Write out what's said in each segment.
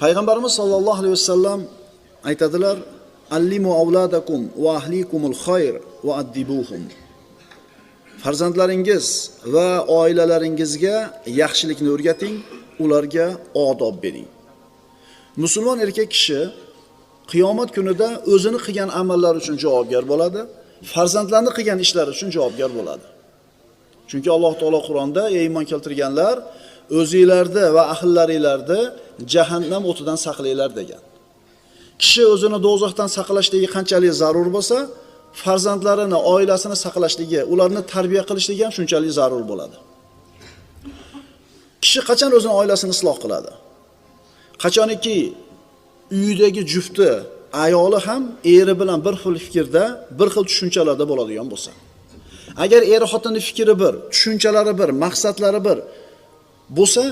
Payg'ambarimiz sollallohu alayhi vasallam aytadilar: "Allimu avladakum va ahlikumul khayr va addibuhum." Farzandlaringiz va oilalaringizga yaxshilikni o'rgating, ularga odob bering. Musulmon erkak kishi qiyomat kunida o'zini qilgan amallari uchun javobgar bo'ladi, farzandlarini qilgan ishlari uchun javobgar bo'ladi. Chunki Alloh taolo Qur'onda: "Ey iymon keltirganlar, o'zingizlarni va ahllaringlarni jahannam o'tidan saqlanglar" degan. Kishi o'zini do'zaxdan saqlashligi qanchalik zarur bo'lsa, farzandlarini, oilasini saqlashligi, ularni tarbiya qilishligi ham shunchalik zarur bo'ladi. Kishi qachon o'zini oilasini isloh qiladi? Qachoniki uyidagi jufti, ayoli ham eri bilan bir xil fikrda, bir xil tushunchalarda bo'ladigan bo'lsa. Agar eri xotinning fikri bir, tushunchalari bir, maqsadlari bir bo'lsa,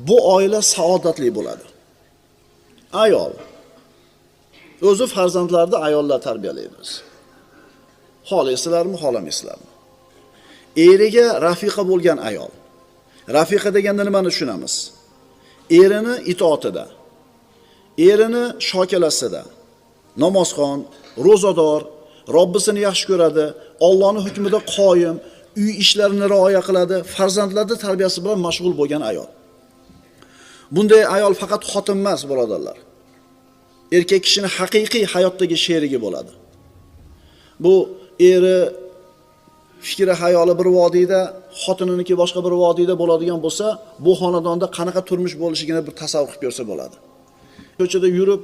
bu oila saodatli bo'ladi. Ayol o'zi farzandlarni ayollar tarbiyalaydi. Xohlaysizlarmi, xohlamaysizlarmi? Eriga rafiqa bo'lgan ayol. Rafiqa deganda nimani tushunamiz? Erini itoatida, erini shokalasida, namozxon, ro'zador, Robbisini yaxshi ko'radi, Allohning hukmida qoyim, uy ishlarini rioya qiladi, farzandlarning tarbiyasi bilan mashg'ul bo'lgan ayol. Bunday ayol faqat xotin emas, birodarlar. Erkak kishining haqiqiy hayotdagi sherigi bo'ladi. Bu eri fikri hayoli bir vodiyda, xotininiki boshqa bir vodiyda bo'ladigan bo'lsa, bu xonadonda qanaqa turmush bo'lishigini bir tasavvur qilib ko'rsa bo'ladi. Ko'chada yurib,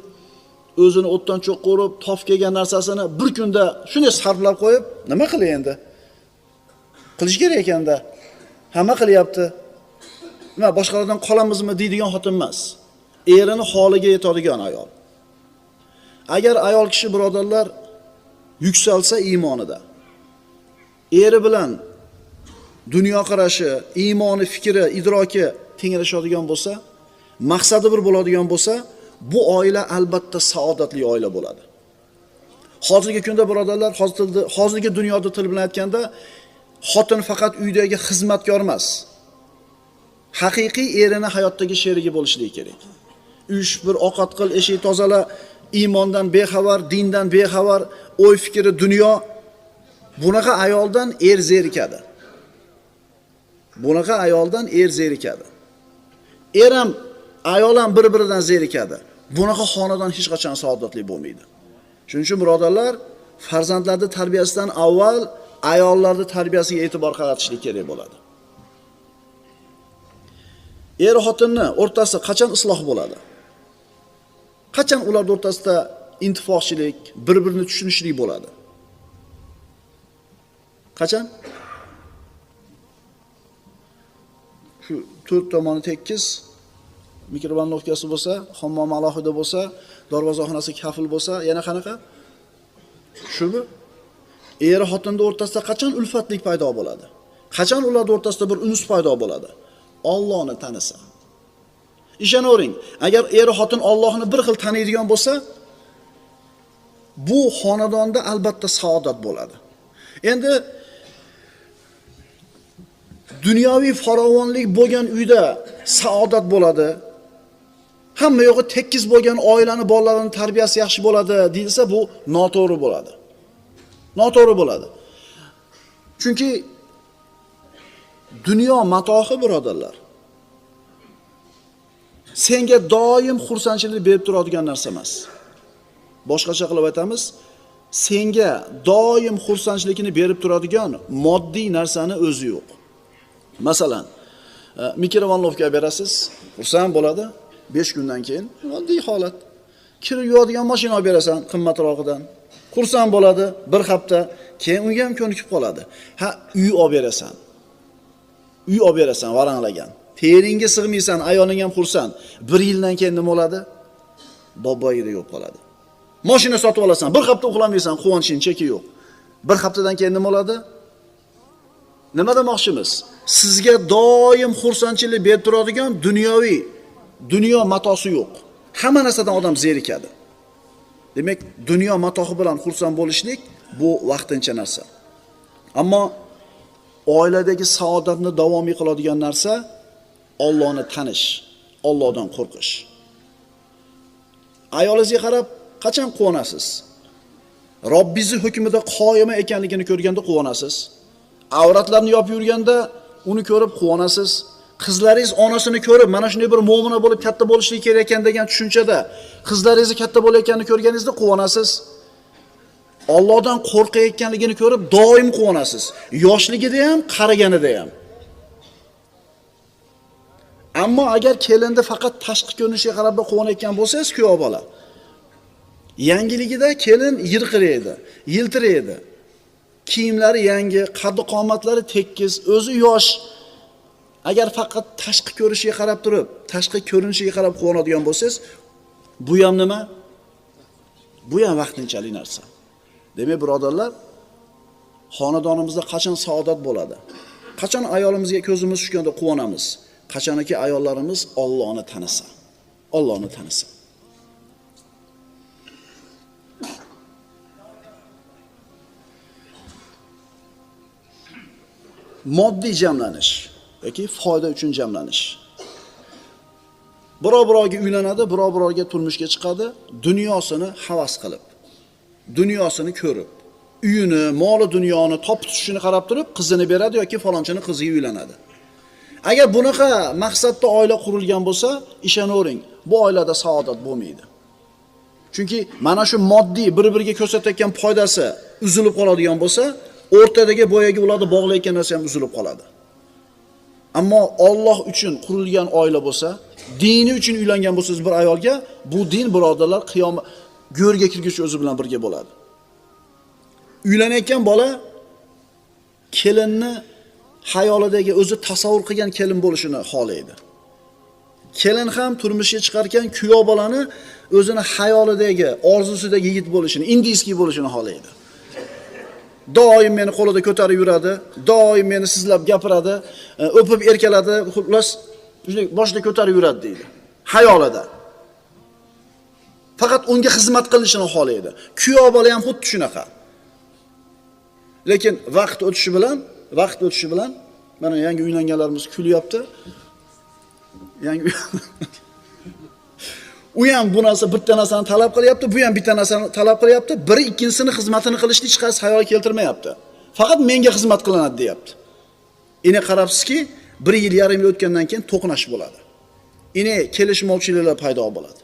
o'zini o'tdan cho'qqa urib, tof kelgan narsasini bir kunda shunday sarflab qo'yib, nima qilay endi? Qilish kerak ekanda. Hamma qilyapti. Nima boshqalardan qolamizmi deydigan xotin emas. Erini holiga yetadigan ayol. Agar ayol kishi birodarlar yuksalsa iymonida, eri bilan dunyo qarashi, iymoni, fikri, idroki tenglashadigan bo'lsa, maqsadi bir bo'ladigan bo'lsa, bu oila albatta saodatli oila bo'ladi. Hozirgi kunda birodarlar, hozirgi dunyoda til bilan aytganda, xotin faqat uydagi xizmatkor emas. Haqiqiy erini hayotdagi sherigi bo'lishligi kerak. Uy bir ovqat qil, eshik tozala, iymondan bexabar, dindan bexabar, o'y fikri dunyo. Bunaqa ayoldan er zerikadi. Bunaqa ayoldan er zerikadi. Er ham, ayol ham bir-biridan zerikadi. Bunaqa xonadon hech qachon saodatli bo'lmaydi. Shuning uchun birodarlar, farzandlarning tarbiyasidan avval ayollarning tarbiyasiga e'tibor qaratishlik kerak bo'ladi. Er xotinni o'rtasida qachon isloh bo'ladi? Qachon ular o'rtasida intifoqchilik, bir-birini tushunishlik bo'ladi? Qachon? Shu to'rt tomoni tekis, mikrovalnovkasi bo'lsa, hammom alohida bo'lsa, darvozaxonasi kafil bo'lsa, yana qanaqa? Shumi? Er xotinning o'rtasida qachon ulfatlik paydo bo'ladi? Qachon ular o'rtasida bir unus paydo bo'ladi? Allohni tanisa. Ishonavering, agar er xotin Allohni bir xil taniydigan bo'lsa, bu xonadonda albatta saodat bo'ladi. Endi dunyoviy farovonlik bo'lgan uyda saodat bo'ladi. Hamma yo'g'i tekis bo'lgan oilani, bolalarini tarbiyasi yaxshi bo'ladi deyilsa, bu noto'g'ri bo'ladi. Noto'g'ri bo'ladi. Chunki dunyo matohi birodarlar. Senga doim xursandchilik berib turadigan narsa emas. Boshqacha qilib aytamiz, senga doim xursandchilikni berib turadigan moddiy narsani o'zi yo'q. Masalan, mikrovalnovka berasiz, xursand bo'ladi, 5 kundan keyin oddiy holat. Kir yuvadigan mashina olib berasan qimmatroqdan. Xursand bo'ladi, bir hafta, keyin unga ham ko'nikib qoladi. Ha, uy olib berasan. Uy olib berasan varanglagan. Teringga sig'maysan, ayoling ham xursand. 1 yildan keyin nima bo'ladi? Boboyida yo'q qoladi. Mashina sotib olasan, bir hafta uxlamaysan, quvonching cheki yo'q. Bir haftadan keyin nima bo'ladi? Nima demoqchimiz? Sizga doim xursandchilik berib turadigan dunyo matosi yo'q. Hamma narsadan odam zerikadi. Demak, dunyo matohi bilan xursand bo'lishlik bu vaqtincha narsa. Ammo oiladagi saodatni davomiy qiladigan narsa Allohni tanish, Allohdan qo'rqish. Ayolingizga qarab qachon quvonasiz? Robbingiz hukmida qoyima ekanligini ko'rganda quvonasiz. Avratlarni yopib yurganda uni ko'rib quvonasiz. Qizlaringiz onasini ko'rib, mana shunday bir mo'mina bo'lib katta bo'lishligi kerak ekan degan tushunchada qizlaringiz katta bo'layotganini ko'rganingizda quvonasiz. Allohdan qo'rqayotganligini ko'rib doim quvonasiz. Yoshligida ham, qariganida ham. Ammo agar kelinda faqat tashqi ko'rinishiga qarab quvonayotgan bo'lsangiz, kuyov bola. Yangiligida kelin yirqiraydi, yiltiraydi. Kiyimlari yangi, qaddi qomatlari tekis, o'zi yosh. Agar faqat tashqi ko'rinishiga qarab turib, tashqi ko'rinishiga qarab quvonadigan bo'lsangiz, bu ham nima? Bu ham vaqtinchalik narsa. Demak, birodarlar, xonadonimizda qachon saodat bo'ladi? Qachon ayolimizga ko'zimiz tushganda quvonamiz? Qachonki ayollarimiz Allohni tanisa. Allohni tanisa. Moddiy jamlanish yoki foyda uchun jamlanish. Birov-birovga uylanadi, birov-birovga turmushga chiqadi, dunyosini havas qilib, dunyosini ko'rib, uyini, moli dunyoni topib tutishini qarab turib, qizini beradi yoki falonchini qiziga uylanadi. Agar bunaqa maqsadda oila qurilgan bo'lsa, ishonavering, bu oilada saodat bo'lmaydi. Chunki mana shu moddiy bir-biriga ko'rsatayotgan foydasi uzilib qoladigan bo'lsa, o'rtadagi boyagi ularni bog'layotgan narsa ham uzilib qoladi. Ammo Alloh uchun qurilgan oila bo'lsa, dini uchun uylangan bo'lsangiz bir ayolga, bu din birodarlar qiyomat go'rga kirgich o'zi bilan birga bo'ladi. Uylanayotgan bola kelinni hayolidagi o'zi tasavvur qilgan kelin bo'lishini xohlaydi. Kelin ham turmushga chiqargan kuyov bolani o'zini hayolidagi, orzusidagi yigit bo'lishini, indiyskiy bo'lishini xohlaydi. Doim meni qo'lida ko'tarib yuradi, doim meni sizlab gapiradi, o'pib erkaladi, xullas boshida ko'tarib yuradi deydi. Hayolida. Faqat unga xizmat qilishini xohlaydi. Kuyov bola ham xuddi shunaqa. Lekin vaqt o'tishi bilan mana yangi uylanganlarimiz kulyapti. U ham bu narsa bitta narsani talab qilyapti, bu ham bitta narsani talab qilyapti. Biri ikkinchisini xizmatini qilishni hech qaysi xayol keltirmayapti. Faqat menga xizmat qilinadi deyapti. Ine qarabsizki, 1 yil yarim yil o'tgandan keyin to'qnash bo'ladi. Ine kelishmovchiliklar paydo bo'ladi.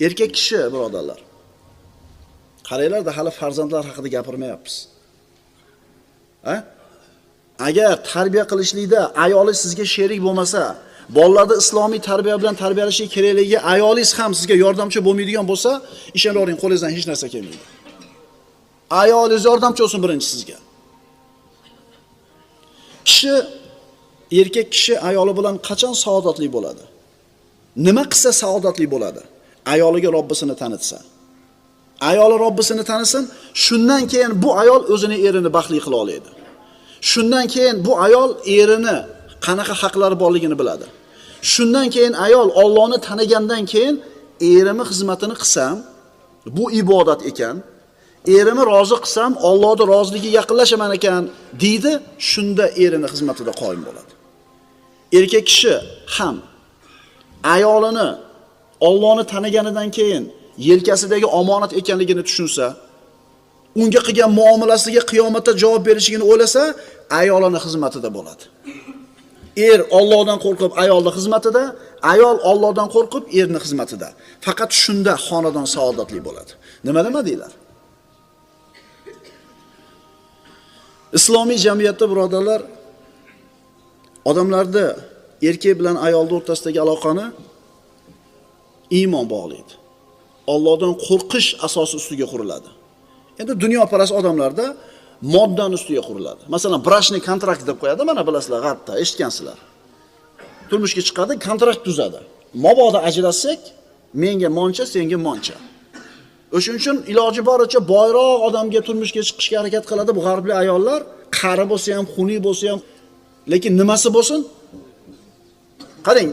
Erkak kishi, birodarlar, qaranglar-da, hali farzandlar haqida gapirmayapmiz. Agar tarbiya qilishlikda ayolingiz sizga sherik bo'lmasa, bolalarni islomiy tarbiya bilan tarbiyalashi kerakligi ayolingiz ham sizga yordamchi bo'lmaydigan bo'lsa, ishonavering, qo'lingizdan hech narsa kelmaydi. Ayolingiz yordamchi bo'lsin birinchi sizga. Erkak kishi ayoli bilan qachon saodatli bo'ladi? Nima qilsa saodatli bo'ladi? Ayoliga Robbisini tanitsa. Ayoli Robbisini tanisin, shundan keyin bu ayol o'zini erini baxtli qila oladi. Shundan keyin bu ayol erini qanaqa haqlari borligini biladi. Shundan keyin ayol Allohni tanigandan keyin erimni xizmatini qilsam, bu ibodat ekan. Erimni rozi qilsam, Allohning roziligiga yaqinlashaman ekan deydi, shunda erini xizmatida qoyim bo'ladi. Erkak kishi ham ayolini Allohni taniganidan keyin yelkasidagi omonat ekanligini tushunsa, unga qilgan muomalasiga qiyomatda javob berishini o'ylasa, ayolini xizmatida bo'ladi. Er Allohdan qo'rqib ayolning xizmatida, ayol Allohdan qo'rqib erning xizmatida. Faqat shunda xonadon saodatli bo'ladi. Nima demadinglar? Islomiy jamiyatda birodarlar, odamlarda erkak bilan ayolning o'rtasidagi aloqani iymon bog'laydi. Allohdan qo'rqish asosi ustiga quriladi. Endi dunyoparast odamlarda moddan ustiga quriladi. Masalan, brashni kontrakt deb qo'yadi, mana bilasizlar, g'arbda eshitgansizlar. Turmushga chiqadi, kontrakt tuzadi. Mabodo ajrashsak, menga moncha, senga moncha. O'shuning uchun iloji boricha boyroq odamga turmushga chiqishga harakat qiladi bu g'arbli ayollar, qari bo'lsa ham, xunuk bo'lsa ham, lekin nimasi bo'lsin? Qarang,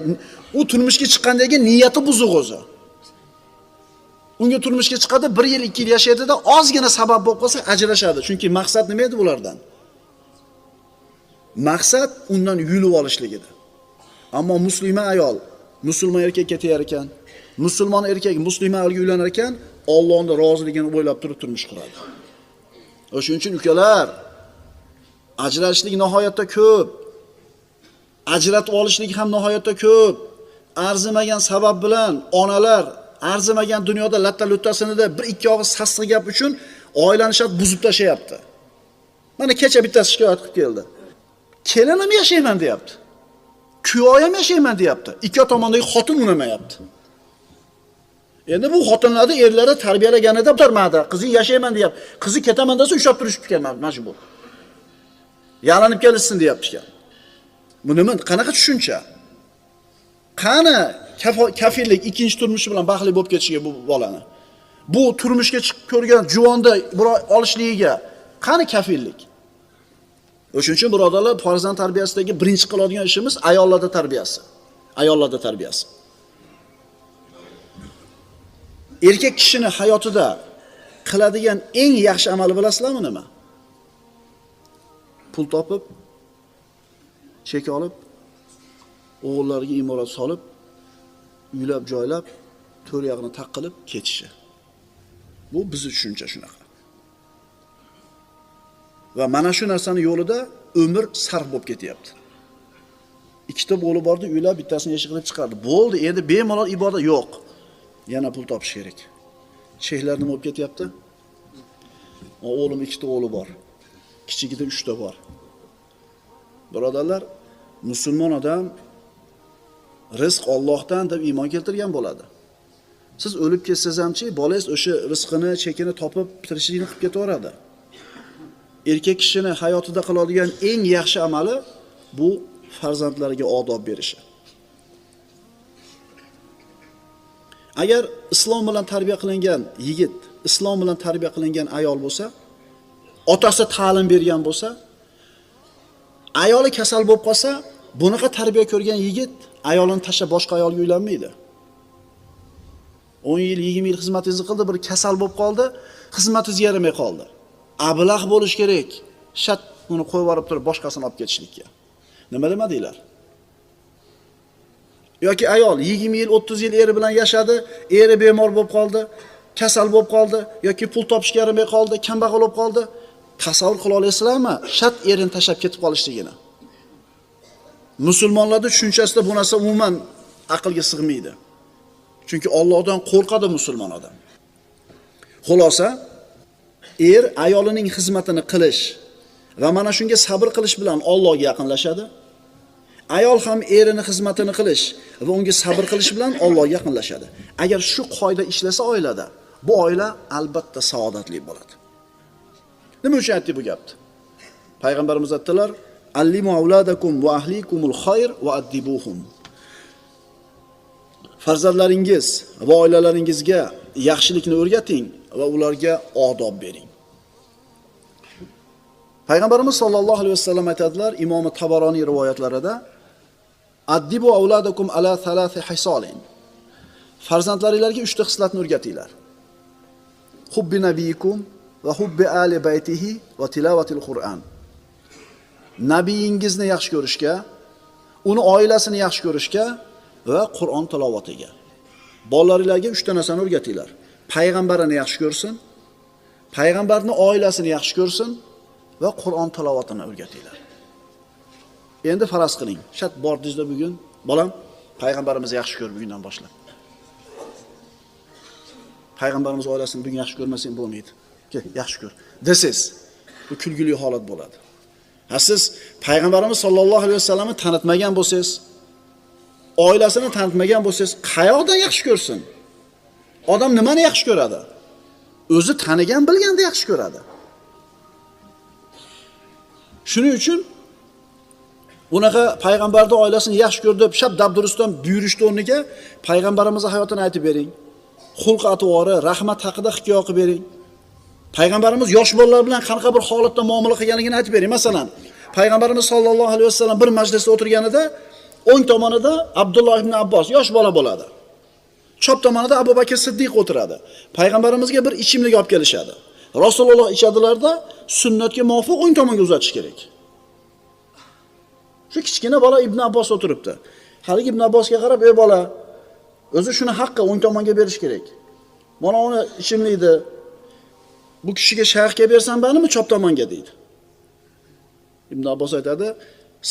u turmushga chiqqandagi niyati buzuq o'zi. Unga turmushga chiqadi, 1 yil, 2 yil yashaydi-da, ozgina sabab bo'lib qolsa ajrashadi. Chunki maqsad nima edi ulardan? Maqsad undan yulib olishlik edi. Ammo musulmon ayol musulmon erkakka tegar ekan, musulmon erkak muslima ayolga uylanar ekan, Allohning roziligini o'ylab turib turmush quradi. O'shuning uchun ukalar, ajrashishlik nihoyatda ko'p. Ajratib olishlik ham nihoyatda ko'p. Arzimagan sabab bilan onalar arzimagan dunyoda latta-luttasini bir ikki og'iz sassiq gap uchun oilani shart buzib tashayapti. Mana kecha bittasi shikoyat qilib keldi. Kelinim yashayman deyapti. Kuyoyam yashayman deyapti. Ikki tomondagi xotin unamayapti. Endi bu xotinlarni erlari tarbiyalaganida o'tirmadi. Qizing yashayman deyapti. Qizi ketaman desa ushlab turishib kelmadi, majbur. Yalanib kelishsin deyapti ekan. Bu nima? Qanaqa tushuncha? Qani kafillik ikkinchi turmushi bilan baxtli bo'lib ketishiga bu bolani? Bu turmushga chiqib ko'rgan juvonda birov olishligiga qani kafillik? O'shuning uchun birodarlar, farzand tarbiyasidagi birinchi qiladigan ishimiz ayollarda tarbiyasi. Ayollarda tarbiyasi. Erkak kishini hayotida qiladigan eng yaxshi amali bilasizlarmi nima? Pul topib, chek olib, o'g'illariga imorat solib, uylab joylab, to'r yog'ini taqilib ketishi. Bu bizning tushuncha shunaqa. Va mana shu narsani yo'lida umr sarf bo'lib ketyapti. Ikkita bo'li bordi, uylab bittasini yashirib chiqardi. Bo'ldi, endi bemalol ibodat yo'q. Yana pul topish kerak. Shehlar nima bo'lib ketyapti? O'g'lim ikkita o'g'li bor. Kichigida 3 ta bor. Birodarlar, musulmon odam rizq Allohdan deb iymon keltirgan bo'ladi. Siz o'lib ketsangiz hamchi, bolangiz o'sha rizqini, chekini topib tirishligini qilib ketaveradi. Erkak kishini hayotida qiladigan eng yaxshi amali bu farzandlariga odob berishi. Agar islom bilan tarbiya qilingan yigit, islom bilan tarbiya qilingan ayol bo'lsa, otasi ta'lim bergan bo'lsa, ayoli kasal bo'lib qolsa, bunaqa tarbiya ko'rgan yigit ayolini tashlab boshqa ayolga uylanmaydi. 10 yil, 20 yil xizmatingizni qildi, bir kasal bo'lib qoldi, xizmatingiz yaramay qoldi. Ablah bo'lish kerak. Shat uni qo'yib yuborib turib boshqasini olib ketishlikka. Nima demadinglar? Yoki ayol 20 yil, 30 yil eri bilan yashadi, eri bemor bo'lib qoldi, kasal bo'lib qoldi yoki pul topishga yaramay qoldi, kambag'al bo'lib qoldi. Tasavvur qila olasizlarmi? Shat erini tashlab ketib qolishligini. Musulmonlarda tushunchasida bu narsa umuman aqlga sig'maydi. Chunki Allohdan qo'rqadi musulmon odam. Xulosa, er ayolining xizmatini qilish va mana shunga sabr qilish bilan Allohga yaqinlashadi. Ayol ham erining xizmatini qilish va unga sabr qilish bilan Allohga yaqinlashadi. Agar shu qoida ishlasa oilada, bu oila albatta saodatli bo'ladi. Nima uchun aytdi bu gapni? Payg'ambarimiz aytdilar: "Allimu avladakum va ahlikumul khayr va addibuhum." Farzandlaringiz va oilalaringizga yaxshilikni o'rgating va ularga odob bering. Payg'ambarimiz sollallohu alayhi vasallam aytadilar, Imom Tabaroniy rivoyatlarida: "Addibu avladakum ala thalathi hisolin." Farzandlaringizga 3 ta xislatni o'rgatinglar. Hubbi nabiyikum va hubbi ali baytihi va tilovatil Qur'on. Nabiyingizni yaxshi ko'rishga, uni oilasini yaxshi ko'rishga va Qur'on tilovatiga. Bolalaringizga 3 ta narsani o'rgatinglar. Payg'ambarini yaxshi ko'rsin, payg'ambarning oilasini yaxshi ko'rsin va Qur'on tilovatini o'rgatinglar. Endi faraz qiling, shat bordingizda bugun, bolam, payg'ambarimizni yaxshi ko'r bugundan boshlab. Payg'ambarimiz oilasini bugun yaxshi ko'rmasang bo'lmaydi. Kel, yaxshi ko'r. Desiz, bu kulgili holat bo'ladi. Ha siz payg'ambarimiz sollallohu alayhi vasallamni tanitmagan bo'lsangiz, oilasini tanitmagan bo'lsangiz, qayoqdan yaxshi ko'rsin? Odam nimani yaxshi ko'radi? O'zi tanigan, bilganda yaxshi ko'radi. Shuning uchun bunaqa payg'ambarning oilasini yaxshi ko'r deb shab dabdurustdan buyurishni o'rniga payg'ambarimizning hayotini aytib bering. Xulq atvori, rahmat haqida hikoya qilib bering. Payg'ambarimiz yosh bolalar bilan qanaqa bir holatda muomala qilganligini aytib bering. Masalan, payg'ambarimiz sollallohu alayhi vasallam bir majlisda o'tirganida o'ng tomonida Abdulloh ibn Abbos yosh bola bo'ladi. Chop tomonida Abu Bakr Siddiq o'tiradi. Payg'ambarimizga bir ichimlik olib kelishadi. Rasululloh ichadilarda sunnatga muvofiq o'ng tomonga uzatish kerak. Shu kichkina bola Ibn Abbos o'tiribdi. Haligi Ibn Abbosga qarab, "Ey bola, o'zi shuni haqqi o'ng tomonga berish kerak. Mana uni ichimlikni bu kishiga shayxga bersam bo'ladimi, chop tomonga?" deydi. Ibn Abbos aytadi,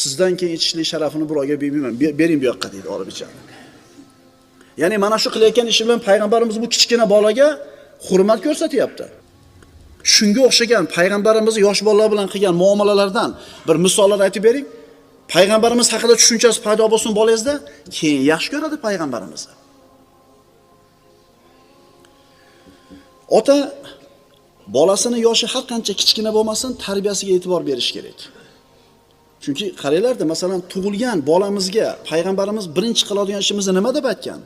"Sizdan keyin ichishlik sharafini birovga bermayman. Bering bu yoqqa" deydi, olib ichadi. Ya'ni mana shu qilayotgan ishi bilan payg'ambarimiz bu kichkina bolaga hurmat ko'rsatyapti. Shunga o'xshagan payg'ambarimiz yosh bolalar bilan qilgan muomalalardan bir misollar aytib bering. Payg'ambarimiz haqida tushunchasi paydo bo'lsin bolangizda, keyin yaxshi ko'radi payg'ambarimizni. Ota bolasini yoshi har qancha kichkina bo'lmasin, tarbiyasiga e'tibor berish kerak. Chunki qaranglar-da, masalan, tug'ilgan bolamizga payg'ambarimiz birinchi qiladigan ishimiz nima deb aytgan?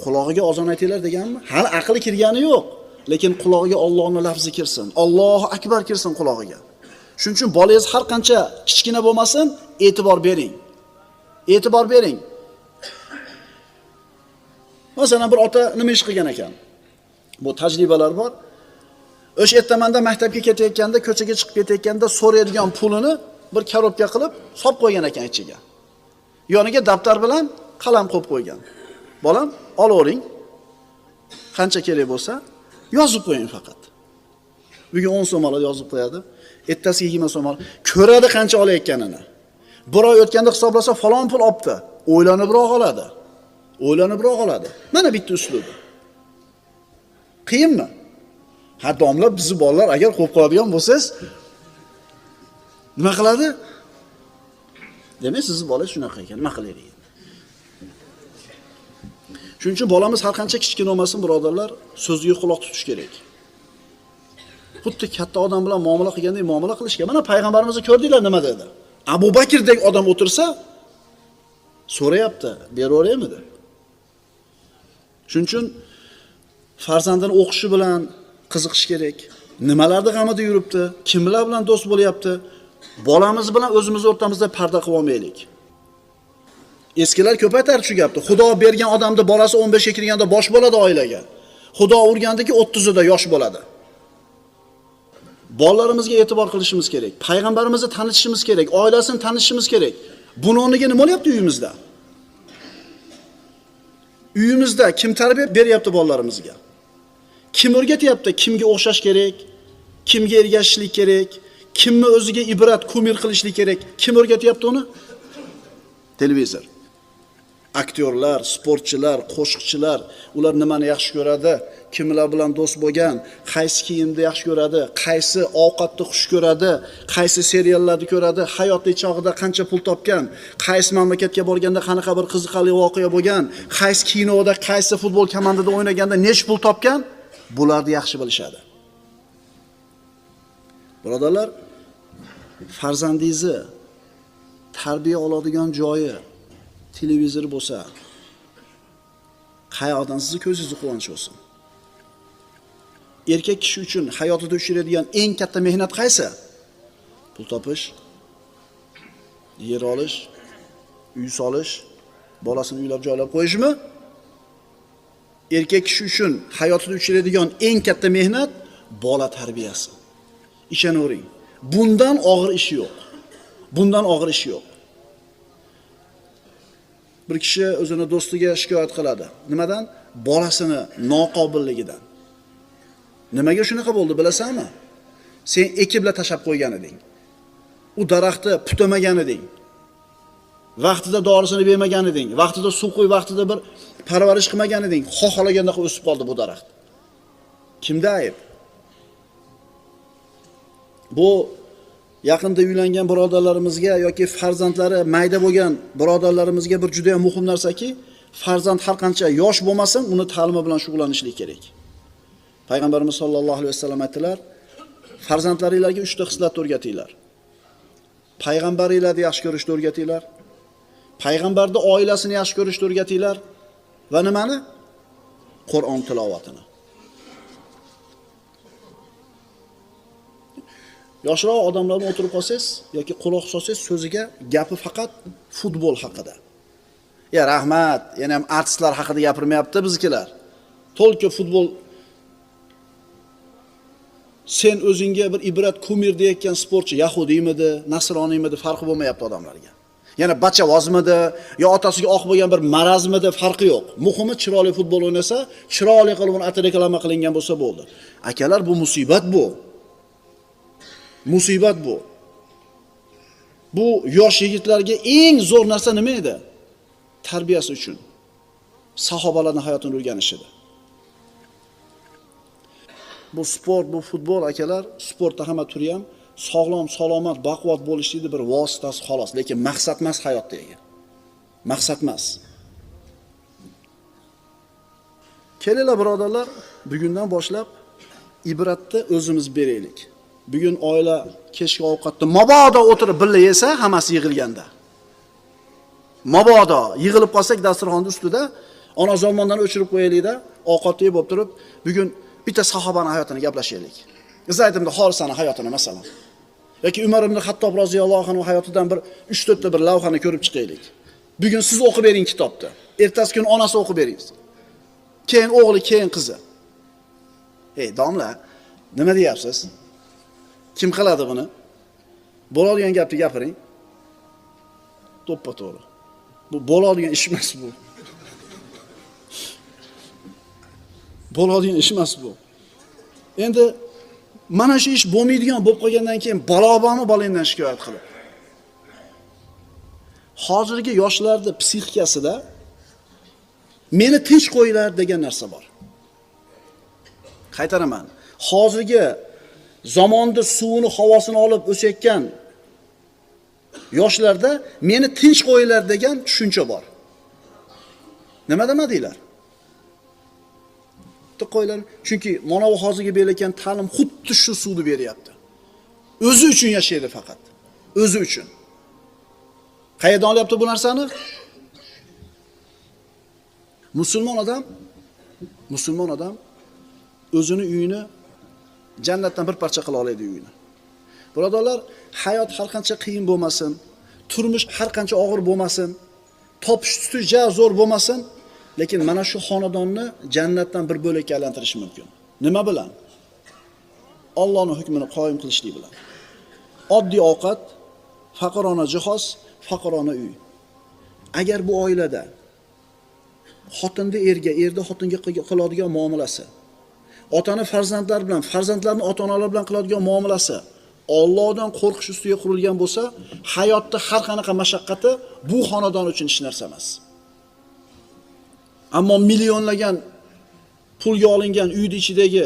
Quloqiga ozon aytinglar deganmi? Hali aqli kirgani yo'q, lekin quloqiga Allohning lafzi kirsin, Allohu akbar kirsin quloqiga. Shuning uchun bolangiz har qancha kichkina bo'lmasin, e'tibor bering. E'tibor bering. Masalan, bir ota nima ish qilgan ekan? Bu tajribalar bor. O'sha ertamanda maktabga ketayotganda, ko'chaga chiqib ketayotganda so'raydigan pulini bir korobka qilib solib qo'ygan ekan ichiga. Yoniga daftar bilan qalam qo'yib qo'ygan. Bolam, olavering. Qancha kerak bo'lsa, yozib qo'ying faqat. Bugun 10 so'm oladi, yozib qo'yadi. Ertasiga 20 so'm oladi. Ko'radi qancha olayotganini. Bir oy o'tganda hisoblasa falon pul olibdi. O'ylanibroq oladi. O'ylanibroq oladi. Mana bitta uslubi. Qiyinmi? Ha, domla bizni bolalar agar qo'yib qo'yadigan bo'lsangiz, nima qiladi? Demak, sizni bolangiz shunaqa ekan, nima qilaylik? Shuning uchun bolamiz har qancha kichkina bo'lmasin, birodarlar, so'ziga quloq tutish kerak. Xuddi katta odam bilan muomala qilgandek muomala qilishga. Mana payg'ambarimizni ko'rdinglar nima dedi? Abu Bakrdek odam o'tirsa, so'rayapti, beraveraymi? Shuning uchun farzandini o'qishi bilan qiziqish kerak. Nimalarni g'amida yuribdi, kimlar bilan do'st bo'lyapti? Bolamiz bilan o'zimiz o'rtamizda parda qilib olmaylik. Eskilar ko'p aytar shu gapni. Xudo bergan odamni bolasi 15 ga kirganda bosh bo'ladi oilaga. Xudo urgandiki 30 da yosh bo'ladi. Bolalarimizga e'tibor qilishimiz kerak. Payg'ambarimizni tanishimiz kerak, oilasini tanishimiz kerak. Buni o'rniga nima bo'lyapti uyimizda? Uyimizda kim tarbiya beryapti bolalarimizga? Kim o'rgatyapti kimga o'xshash kerak, kimga ergashishlik kerak, kimni o'ziga ibrat, kumir qilishlik kerak? Kim o'rgatyapti uni? Televizor. Aktyorlar, sportchilar, qo'shiqchilar, ular nimani yaxshi ko'radi, kimlar bilan do'st bo'lgan, qaysi kiyimni yaxshi ko'radi, qaysi ovqatni xush ko'radi, qaysi seriallarni ko'radi, hayotlik chog'ida qancha pul topgan, qaysi mamlakatga borganda qanaqa bir qiziqarli voqea bo'lgan, qaysi kinoda, qaysi futbol komandada o'ynaganda nech pul topgan, bularni yaxshi bilishadi. Birodarlar, farzandingizni tarbiya oladigan joyi televizor bo'lsa, qayoqdan sizni ko'zingizni quvonch bo'lsin. Erkak kishi uchun hayotida uchraydigan eng katta mehnat qaysi? Pul topish, yer olish, uy solish, bolasini uylab joylab qo'yishmi? Erkak kishi uchun hayotida uchraydigan eng katta mehnat bola tarbiyasi. Ishonavering. Bundan og'ir ish yo'q. Bundan og'ir ish yo'q. Bir kishi o'zini do'stiga shikoyat qiladi. Nimadan? Bolasini noqobilligidan. Nimaga shunaqa bo'ldi bilasanmi? Sen ekibla tashab qo'ygan eding. U daraxtni putamagan eding. Vaqtida dorisini bermagan eding. Vaqtida suv qo'y, vaqtida bir parvarish qilmagan eding. Xohlaganda o'sib qoldi bu daraxt. Kimda ayb? Bu yaqinda uylangan birodarlarimizga yoki farzandlari mayda bo'lgan birodarlarimizga bir juda ham muhim narsaki, farzand har qancha yosh bo'lmasin, uni ta'limi bilan shug'ullanishlik kerak. Payg'ambarimiz sollallohu alayhi vasallam aytdilar, farzandlaringizga 3 ta xislatni o'rgatinglar. Payg'ambaringlarni yaxshi ko'rishni o'rgatinglar. Payg'ambarning oilasini yaxshi ko'rishni o'rgatinglar va nimani? Qur'on tilovatini. Yoshroq odamlar bilan o'tirib qolsangiz yoki quloq solsangiz so'ziga gapi faqat futbol haqida. Ya rahmat, yana ham artistlar haqida gapirmayapti bizkilar. To'lka futbol. Sen o'zingga bir ibrat kumir deyotgan sportchi yahudiymidi, nasroniymidi farqi bo'lmayapti odamlarga. Yana bachavozmidi yo otasiga oq bo'lgan bir marazmidi farqi yo'q. Muhimi chiroyli futbol o'ynasa, chiroyli qilib uni reklama qilingan bo'lsa bo'ldi. Akalar, bu musibat bu. Musibat bu. Bu yosh yigitlarga eng zo'r narsa nima edi? Tarbiyasi uchun. Sahobalarning hayotini o'rganish edi. Bu sport, bu futbol akalar, sportda hamma turi ham sog'lom, salomat, baquvvat bo'lishlikning bir vositasi xolos, lekin maqsad emas hayotdagi. Maqsad emas. Kelinglar birodarlar, bugundan boshlab ibratni o'zimiz beraylik. Bugun oila kechki ovqatda mabodo o'tirib birga yesa, hammasi yig'ilganda. Mabodo yig'ilib qolsak dasturxonning ustida ona zamondan o'chirib qo'yaylik-da, ovqat yeb bo'lib turib, bugun bitta sahobaning hayotini gaplashaylik. Zayd ibn Horisaning hayotini masalan. Yoki Umar ibn Xattob roziyallohu anhu hayotidan bir 3-4 ta bir lavhani ko'rib chiqaylik. Bugun siz o'qib bering kitobni. Ertasi kun onasi o'qib beringiz. Keyin o'g'li, keyin qizi. Ey domla, nima deyapsiz? Kim qiladi buni? Bo'ladigan gapni gapiring. To'ppa-to'g'ri. Bu bo'ladigan ish emas bu. Bo'ladigan ish emas bu. Endi mana shu ish bo'lmaydigan bo'lib qolgandan keyin balobami bolangdan shikoyat qilib. Hozirgi yoshlarning psixikasida meni tinch qo'yinglar degan narsa bor. Qaytaraman. Hozirgi zamonda suvini, havosini olib o'sayotgan yoshlarda meni tinch qo'yinglar degan tushuncha bor. Nima demadinglar? Qo'ylar. Chunki mana bu hozirgi berilgan ta'lim xuddi shu suvni beryapti. O'zi uchun yashaydi faqat. O'zi uchun. Qayerdan olyapti bu narsani? Musulmon odam o'zini uyini jannatdan bir parcha qila oladi uyini. Birodarlar, hayot har qancha qiyin bo'lmasin, turmush har qancha og'ir bo'lmasin, topish tutish zo'r bo'lmasin, lekin mana shu xonadonni jannatdan bir bo'lakka aylantirish mumkin. Nima bilan? Allohning hukmini qoyim qilishlik bilan. Oddiy ovqat, faqirona jihoz, faqirona uy. Agar bu oilada xotinni erga, erda xotinga qiladigan muomalasi, otani farzandlar bilan, farzandlarni ota-onalar bilan qiladigan muomalasi Allohdan qo'rqish ustiga qurilgan bo'lsa, hayotda har qanaqa mashaqqati bu xonadon uchun hech narsa emas. Ammo millionlagan pulga olingan uyning ichidagi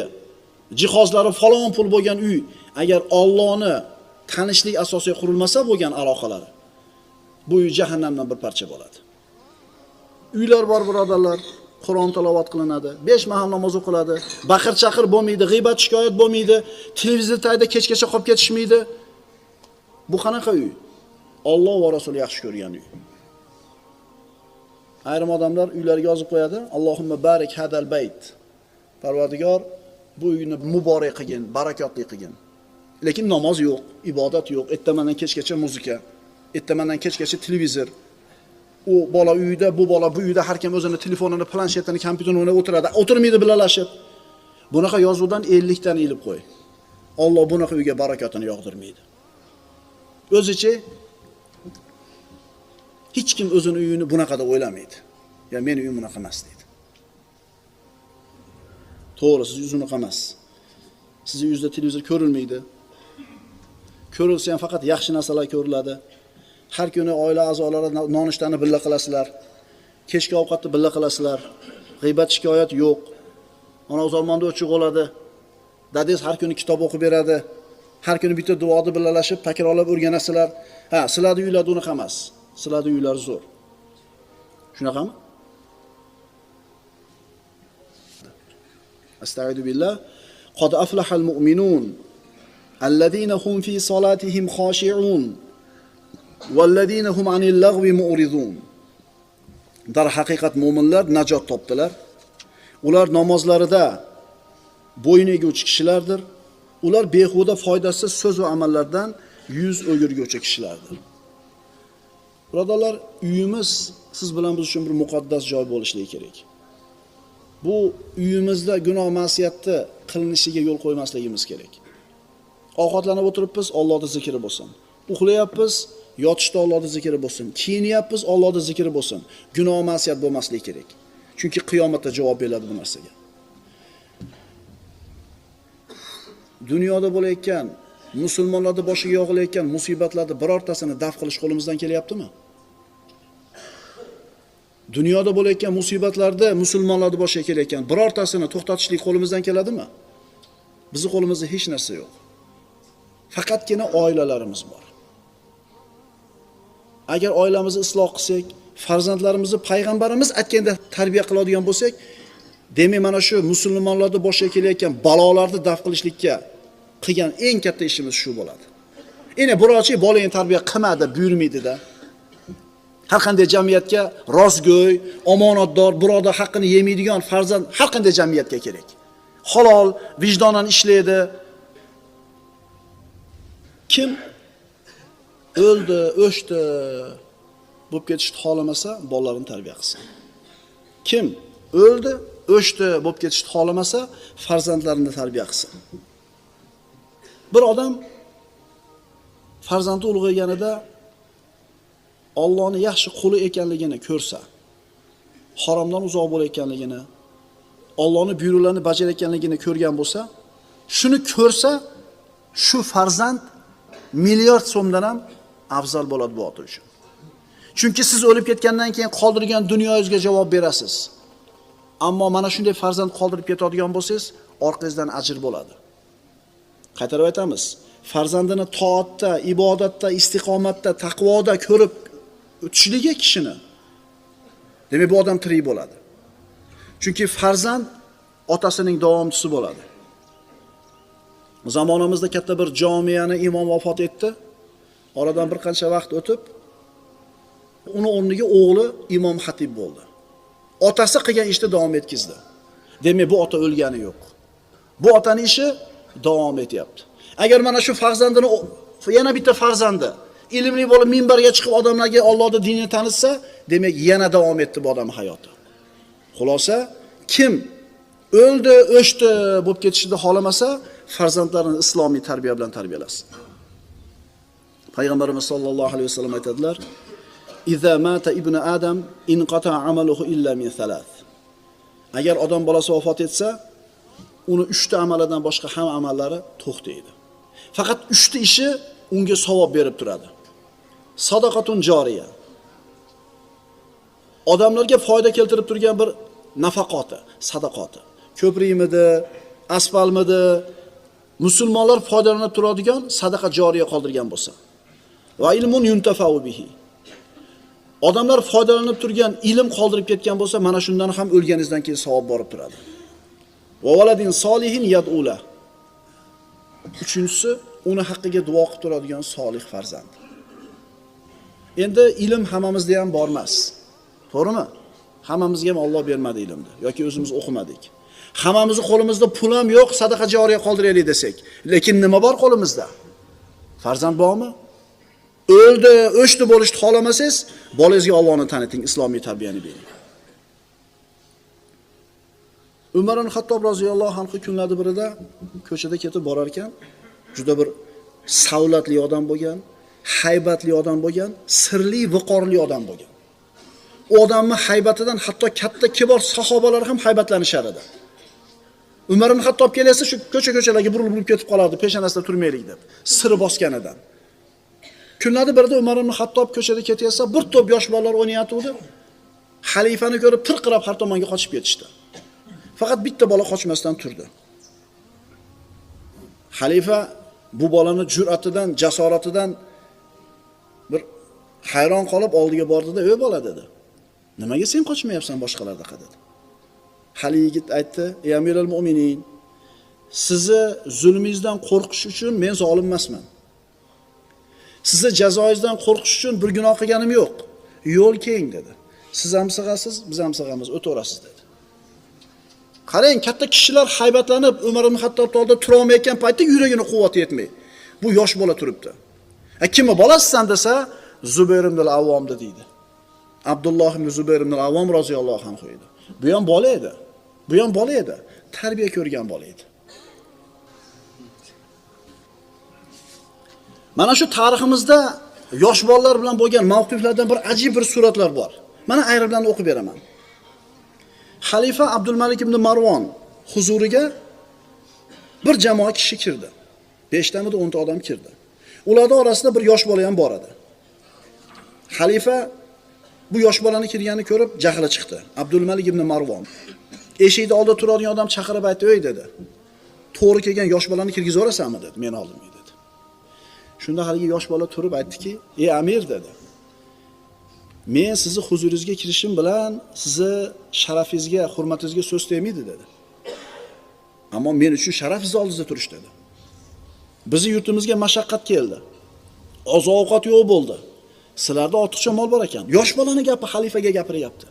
jihozlari falon pul bo'lgan uy, agar Allohni tanishlik asosiga qurilmasa bo'lgan aloqalari, bu uy jahannamdan bir parcha bo'ladi. Uylar bor birodarlar, Qur'on tilovat qilinadi, 5 mahal namoz o'qiladi, baqir-chaqir bo'lmaydi, g'iybat shikoyat bo'lmaydi, televizor tagida kechgacha qolib ketishmaydi. Bu qanaqa uy? Alloh va Rasul yaxshi ko'rgan uy. Ayrim odamlar uylariga yozib qo'yadi, Allohumma barik hadal bayt. Parvardigor, bu uyni muborak qilgin, barakotli qilgin. Lekin namoz yo'q, ibodat yo'q, ertamandan kechgacha muzika, ertamandan kechgacha televizor. U bola uyda, bu bola bu uyda, har kim o'zini telefonini, planshetini, kompyuterini o'ynab o'tiradi. O'tirmaydi bilalashib. Bunaqa yozuvdan 50 tani ilib qo'y. Alloh bunaqa uyga barakotini yog'dirmaydi. O'zicha hech kim o'zini uyini bunaqa deb o'ylamaydi. Ya meni uyim bunaqa emas deydi. To'g'ri, siz uyingiz unaqa emas. Sizning uyingizda televizor ko'rilmaydi. Ko'rilsa ham faqat yaxshi narsalar ko'riladi. Har kuni oila a'zolari nonushtani birga qilasizlar. Kechki ovqatni birga qilasizlar. G'iybat shikoyat yo'q. Ona zamonda o'chiq bo'ladi. Dadingiz har kuni kitob o'qib beradi. Har kuni bitta duoni birgalashib, takrorlab o'rganasizlar. Ha, sizlarning uylar unaqa emas. Sizlarning uylar zo'r. Shunaqami? Astagfiru billah. Qad aflahal mu'minun alladhina hum fi salatihim khashi'un valladhina hum 'anil lagwi mu'ridun. Dar haqiqat mu'minlar najot topdilar. Ular namozlarida bo'yin eguvchi kishilardir. Ular behuda foydasiz so'z va amallardan yuz o'girguvchi kishilardir. Birodarlar, uyimiz siz bilan biz uchun bir muqaddas joy bo'lishligi kerak. Bu uyimizda gunoh ma'siyatni qilinishiga yo'l qo'ymasligimiz kerak. Ovqatlanib o'tiribmiz, Allohning zikri bo'lsin. Uxlayapmiz, Yotishda Allohning zikri bo'lsin. Kiyinyapmiz, Allohning zikri bo'lsin. Gunoh ma'siyat bo'lmasligi kerak. Chunki qiyomatda javob beriladi bu narsaga. Dunyoda bo'layotgan, musulmonlarning boshiga yog'ilayotgan musibatlarni birortasini daf qilish qo'limizdan kelyaptimi? Dunyoda bo'layotgan musibatlarda musulmonlarning boshiga kelayotgan birortasini to'xtatishlik qo'limizdan keladimi? Bizning qo'limizda hech narsa yo'q. Faqatgina oilalarimiz bor. Agar oilamizni isloh qilsak, farzandlarimizni payg'ambarimiz aytganda tarbiya qiladigan bo'lsak, demak mana shu musulmonlarning boshiga kelayotgan balolarni daf qilishlikka qilgan eng katta ishimiz shu bo'ladi. Endi birochi bolani tarbiya qilmadi, buyurmaydi-da. Har qanday jamiyatga rostgo'y, omonatdor, birodar haqqini yemaydigan farzand har qanday jamiyatga kerak. Halol, vijdonan ishlaydi. Kim o'ldi, o'chdi, bo'lib ketishni xohlamasa, bolalarini tarbiya qilsin. Kim o'ldi, o'chdi, bo'lib ketishni xohlamasa, farzandlarini tarbiya qilsin. Bir odam farzandi ulg'ayganida Allohning yaxshi quli ekanligini ko'rsa, haromdan uzoq bo'layotganligini, Allohning buyruqlarini bajarayotganligini ko'rgan bo'lsa, shuni ko'rsa, shu farzand milliard so'mdan ham afzal bo'ladi bu ota uchun. Chunki siz o'lib ketgandan keyin qoldirgan dunyoyingizga javob berasiz. Ammo mana shunday farzand qoldirib ketadigan bo'lsangiz, orqangizdan ajr bo'ladi. Qaytarib aytamiz, farzandini toatda, ibodatda, istiqomatda, taqvoda ko'rib o'tishligi kishini, demak bu odam tirik bo'ladi. Chunki farzand otasining davomchisi bo'ladi. Zamonimizda katta bir jomiyani imom vafot etdi. Oradan bir qancha vaqt o'tib, uni o'rniga o'g'li imom xatib bo'ldi. Otasi qilgan ishni davom etkizdi. Demak bu ota o'lgani yo'q. Bu otaning ishi davom etyapti. Agar mana shu farzandini yana bitta farzandi ilmli bo'lib minbarga chiqib odamlarga Allohning dinini tanitsa, demak yana davom etdi bu odam hayoti. Xulosa, kim o'ldi, o'chdi bo'lib ketishni xohlamasa, farzandlarini islomiy tarbiya bilan tarbiyalasin. Payg'ambarimiz sollallohu alayhi vasallam aytadilar: "Iza mata ibnu Adam inqata amaluhu illa min thalath." Agar odam bolasi vafot etsa, uni 3 ta amalidan boshqa ham amallari to'xtaydi. Faqat 3 ta ishi unga savob berib turadi. Sadaqatun joriya. Odamlarga foyda keltirib turgan bir nafaqoti, sadaqati. Ko'prikmidi, asfaltmidi, musulmonlar foydalanib turadigan sadaqa joriya qoldirgan bo'lsa. Va ilmun yuntafa'u bihi. Odamlar foydalanib turgan ilm qoldirib ketgan bo'lsa, mana shundan ham o'lganingizdan keyin savob borib turadi. Va valadin solihin yad'ula. Uchinchisi, uni haqqiga duo qilib turadigan solih farzand. Endi ilm hammamizda ham bor emas. To'g'rimi? Hammamizga ham Alloh bermadi ilmni yoki o'zimiz o'qimadik. Hammamizning qo'limizda pul ham yo'q, sadaqa joriya qoldiraylik desak. Lekin nima bor qo'limizda? Farzand bormi? O'ldi, o'chdi bo'lishni xohlamasangiz, bolangizga Allohni taniting, islomiy tarbiyani bering. Umar ibn Xattob roziyallohu anhu kunlarning birida ko'chada ketib borar ekan, juda bir savlatli odam bo'lgan, haybatli odam bo'lgan, sirli, viqorli odam bo'lgan. U odamning haybatidan hatto katta kibor sahobalar ham haybatlanishar edi. Umar ibn Xattob kelsa shu ko'cha-ko'chalarga burilib ketib qolardi, peshonasida turmaylik deb, siri bosganidan. Kunlarning birida Umar ibn Xattob ko'chada ketayotsa, bir to'p yosh bolalar o'ynayotdi. Xalifani ko'rib tirqirab har tomonga qochib ketishdi. Faqat bitta bola qochmasdan turdi. Xalifa bu bolaning jur'atidan, jasoratidan bir hayron qolib oldiga bordi-da, "Ey bola" dedi. "Nimaga sen qochmayapsan boshqalardaqa?" dedi. Hali yigit aytdi: "Ey Amirul Mu'minin, sizni zulmingizdan qo'rqish uchun men zolim emasman. Sizni jazoingizdan qo'rqish uchun bir gunoh qilganim yo'q. Yo'l keng" dedi. "Siz ham sig'asiz, biz ham sig'amiz, o'taverasiz" dedi. Qarang, katta kishilar haybatlanib Umar ibn Xattobning oldida tura olmayotgan paytda yuragini quvvati yetmay. Bu yosh bola turibdi. Kimni bolasisan desa, Zubayr ibn al-Avvom deydi. Abdulloh ibn Zubayr ibn al-Avvom roziyallohu anhu edi. Bu ham bola edi. Bu ham bola edi. Tarbiya ko'rgan bola edi. Mana shu tariximizda yosh bolalar bilan bo'lgan mavqiflardan bir ajib bir suratlar bor. Mana ayrimlarni o'qib beraman. Xalifa Abdulmalik ibn Marvon huzuriga bir jamoa kishi kirdi. 5 tamida 10 ta odam kirdi. Ularning orasida bir yosh bola ham bor edi. Xalifa bu yosh bolani kirganini ko'rib jahli chiqdi. Abdulmalik ibn Marvon eshikda oldida turadigan odam chaqirib aytdi, "Ey" dedi. "To'g'ri kelgan yosh bolani kirgizib yuborasanmi?" dedi. "Men oldimga" dedi. Shunda haligi yosh bola turib aytdiki, "Ey amir" dedi. "Men sizni huzuringizga kirishim bilan sizni sharafingizga, hurmatingizga so'z tegmaydi" dedi. "Ammo men uchun sharaf siz oldingizda turish" dedi. "Bizni yurtimizga mashaqqat keldi. Oziq-ovqat yo'q bo'ldi. Sizlarda ortiqcha mol bor ekan. Yosh bolani gapi xalifaga gapiryapti.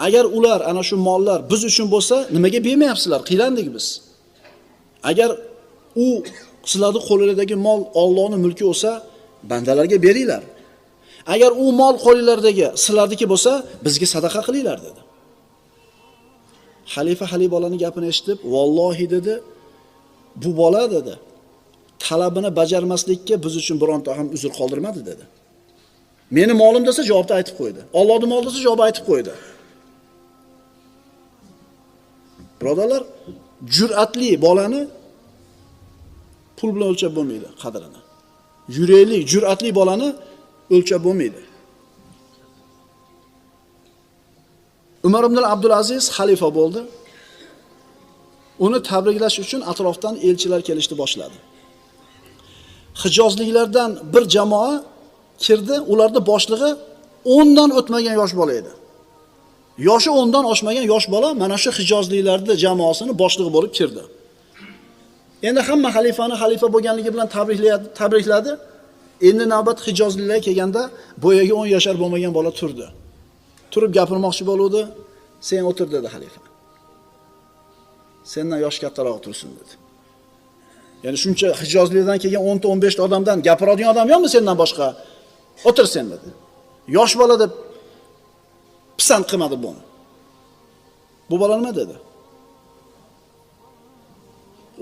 Agar ular ana shu mollar biz uchun bo'lsa, nimaga bermayapsizlar? Qiylandik biz. Agar u sizlarning qo'linglardagi mol Allohning mulki bo'lsa, bandalarga beringlar. Agar u mol qo'linglardagi sizlarniki bo'lsa, bizga sadaqa qilinglar" dedi. Xalifa hali bolaning gapini eshitib, "Vallohi" dedi, "bu bola" dedi, "talabini bajarmaslikka biz uchun bironta ham uzr qoldirmadi" dedi. "Meni molim desa javobni aytib qo'ydi. Allohning moli desa javobni aytib qo'ydi." Birodarlar, jur'atli bolani pul bilan o'lchab bo'lmaydi qadrini. Yurakli, jur'atli bolani o'lchab bo'lmaydi. Umar ibn Abdulaziz xalifa bo'ldi. Uni tabriklash uchun atrofdan elchilar kelishni boshladi. Hijozliklardan bir jamoa kirdi, ularning boshlig'i 10 dan o'tmagan yosh bola edi. Yoshi 10 dan oshmagan yosh bola mana shu hijozliklarning jamoasini boshlig'i bo'lib kirdi. Endi hamma xalifani xalifa bo'lganligi bilan tabrikladi. Endi navbat hijozliklar kelganda boyaga 10 yashar bo'lmagan bola turdi. Turib gapirmoqchi bo'ldi. "Sen o'tir" dedi xalifa. "Sendan yosh kattaroq tursin" dedi. Ya'ni shuncha hijozlikdan kelgan 10 ta 15 ta odamdan gapiradigan odam yo'qmi sendan boshqa? "O'tir sen" dedi. Yosh bola deb pisand qilmadi buni. Bu bola nima dedi?